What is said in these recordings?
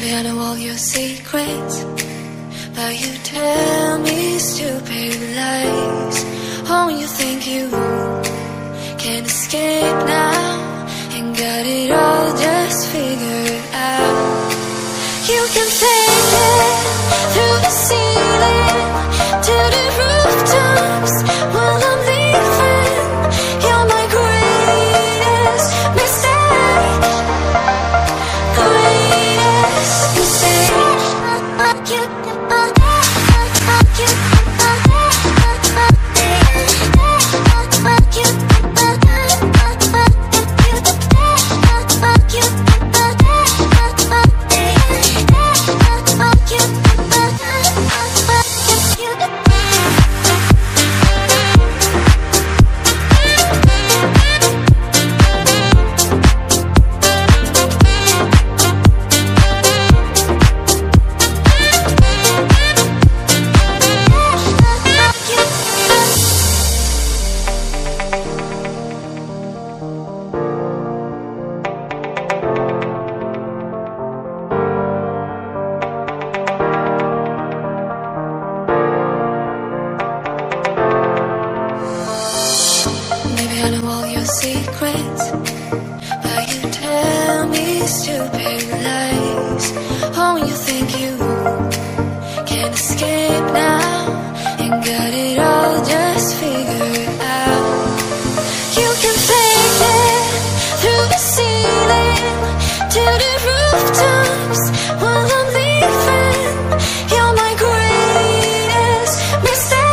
Maybe I know all your secrets, but you tell me stupid lies. Oh, you think you can escape now and got it all just figured out. You can take it through the ceiling to the rooftops while I'm leaving. You're my greatest mistake, greatest mistake. I know all your secrets, but you tell me stupid lies. Oh, you think you can escape now and got it all just figured out. You can fake it through the ceiling to the rooftops while I'm leaving. You're my greatest mistake.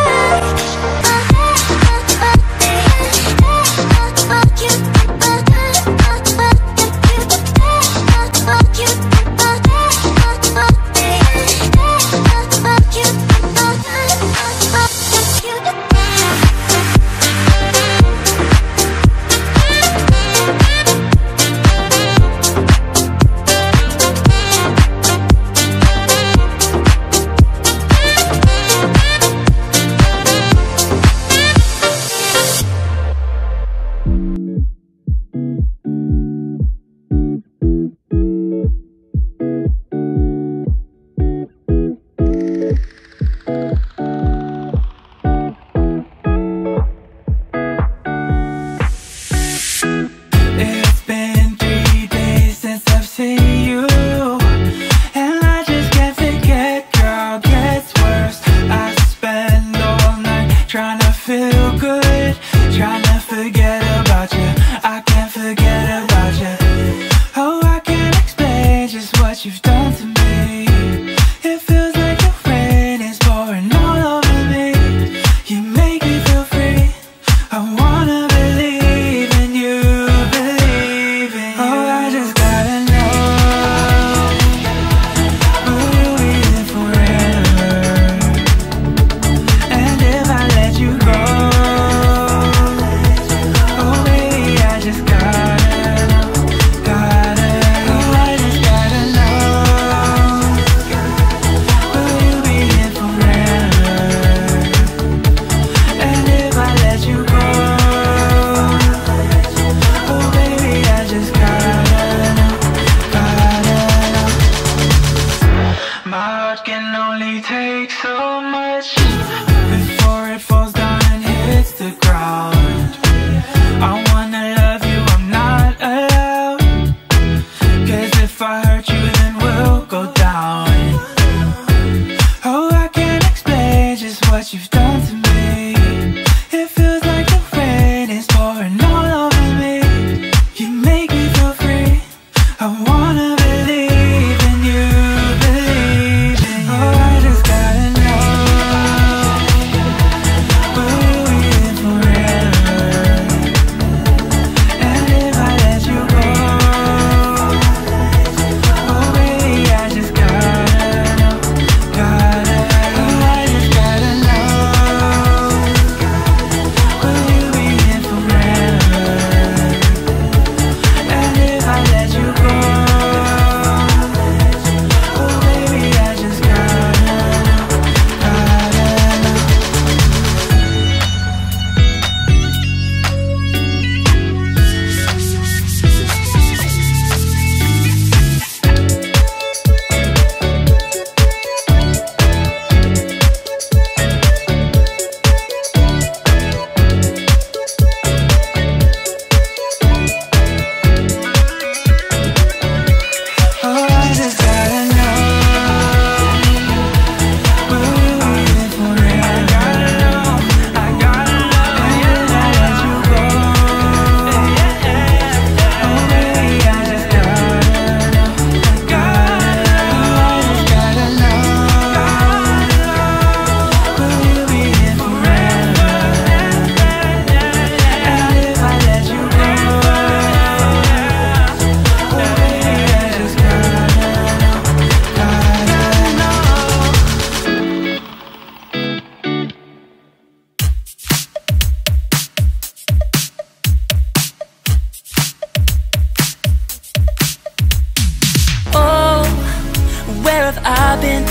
have I been?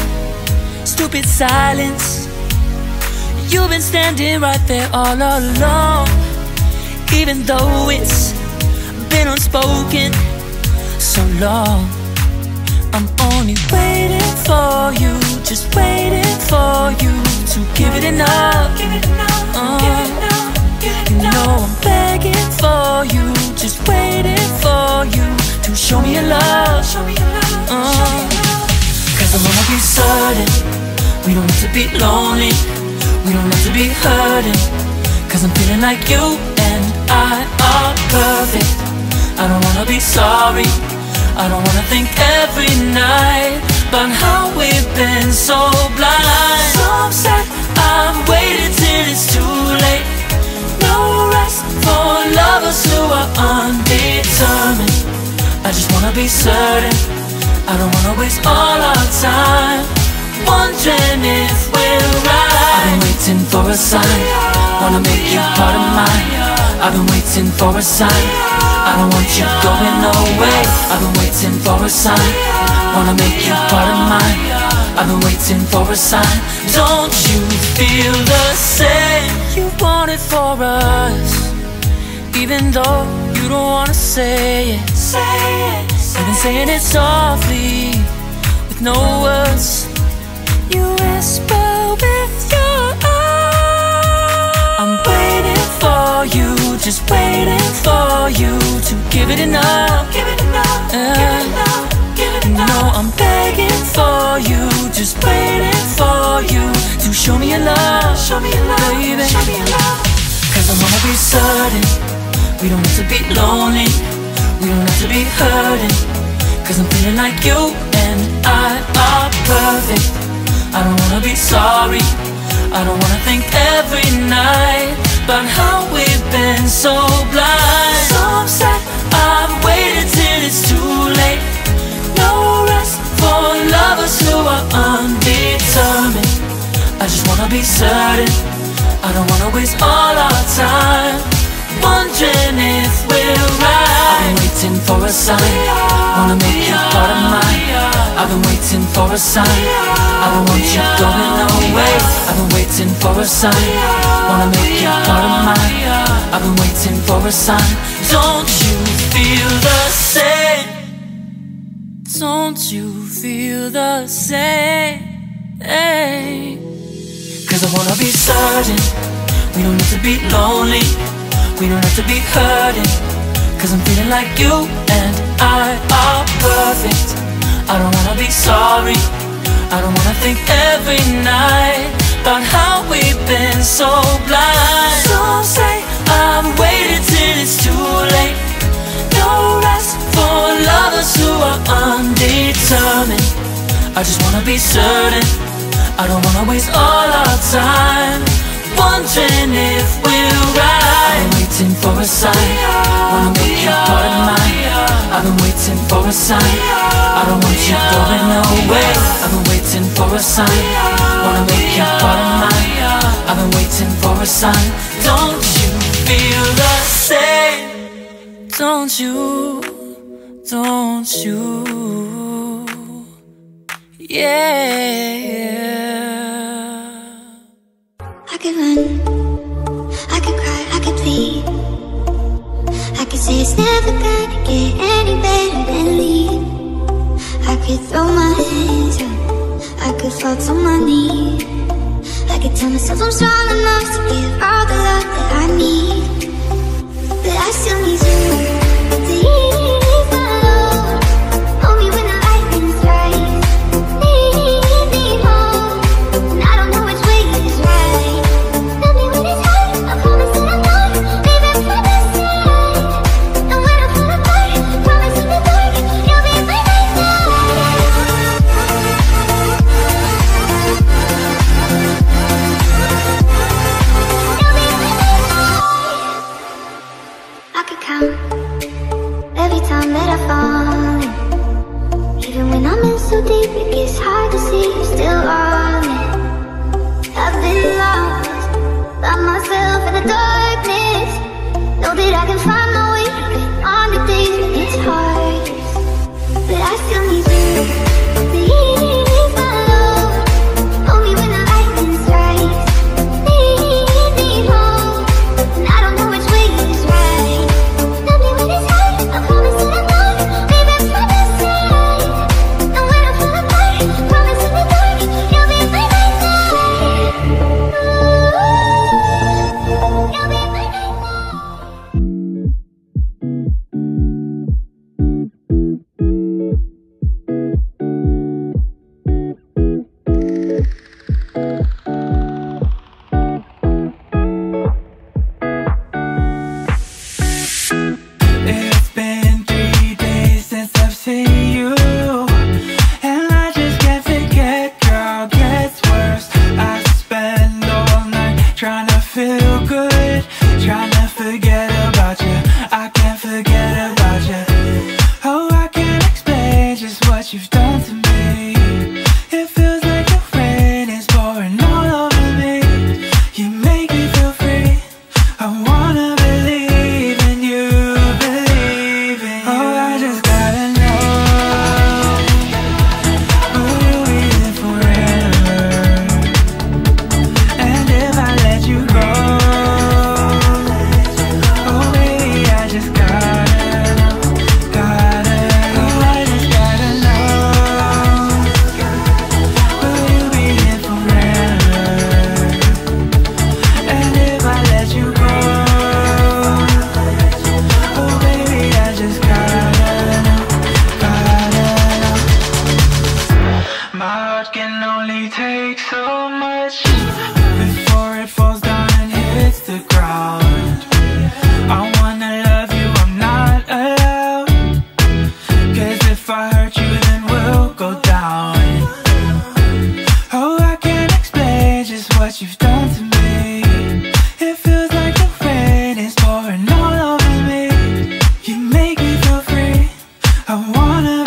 Stupid silence. You've been standing right there all along, even though it's been unspoken so long. I'm only waiting for you, just waiting for you to give it enough. You know I'm begging for you, just waiting for you to show me your love. Cause I wanna be certain we don't have to be lonely, we don't have to be hurting. Cause I'm feeling like you and I are perfect. I don't wanna be sorry, I don't wanna think every night about how we've been so blind. So upset, I've waited till it's too late. No rest for lovers who are undetermined. I just wanna be certain, I don't wanna waste all our time wondering if we're right. I've been waiting for a sign, wanna make you part of mine. I've been waiting for a sign, I don't want you going away. I've been waiting for a sign, wanna make you part of mine. I've been waiting for a sign. Don't you feel the same? You want it for us, even though you don't wanna say it. I've been saying it softly, with no words. You whisper with your eyes. I'm waiting for you, just waiting for you to give it enough. No, I'm begging for you, just waiting for you to show me your love, baby. Cause I wanna be certain we don't have to be lonely, we don't have to be hurting. Cause I'm feeling like you and I are perfect. I don't wanna be sorry, I don't wanna think every night about how we've been so blind. So upset, I've waited till it's too late. No rest for lovers who are undetermined. I just wanna be certain, I don't wanna waste all our time wondering if we're right. I've been waiting for a sign, wanna make you part of mine. I've been waiting for a sign, I don't want you going away. I've been waiting for a sign, wanna make you part of mine. I've been waiting for a sign. Don't you feel the same? Don't you feel the same? Cause I wanna be certain we don't have to be lonely, we don't have to be hurting. Cause I'm feeling like you and I are perfect. I don't wanna be sorry, I don't wanna think every night about how we've been so blind. So say I've waited till it's too late. No rest for lovers who are undetermined. I just wanna be certain, I don't wanna waste all our time wondering if we're right. I've been waiting for a sign, wanna make you part of mine. I've been waiting for a sign, I don't want you going away. I've been waiting for a sign, wanna make you part of mine. I've been waiting for a sign. Don't you feel the same? Don't you, don't you? Yeah. I could run, I could cry, I could plead. I could say it's never gonna get any better than leave. I could throw my hands up, I could fall to my knees. I could tell myself I'm strong enough to give all the love that I need. But I still need you to ease my load. Hold me when the lightning's right. Lead me home, and I don't know which way is right. Love me when it's hard, I promise that I'm not leaving by my side. And when I fall apart, promise in the dark, you'll be by my side. I could count every time that I fall in. Even when I'm in so deep, it gets hard to see you're still on me. I've been lost by myself in the darkness. Know that I can find my way on the days when it's hardest. But I still need you to lead me. you, and I just can't forget, girl, gets worse. I spend all night trying to feel good, trying to forget about you. I can't forget about you. Oh, I can't explain just what you've done to me. It feels like the rain is pouring all over me. You make me feel free. I wanna believe in you, believe in you. Oh, I just gotta know, will you be there forever? And if I let you go, oh baby, I just gotta know, gotta know. Oh, I just gotta know, will you be here forever? And if I let you go, oh baby, I just gotta know, gotta know. My heart can only take so much before it falls down and hits the ground. I wanna love you, I'm not allowed, 'cause if I hurt you then we'll go down. Oh, I can't explain just what you've done to me. It feels like the rain is pouring all over me. You make me feel free. I wanna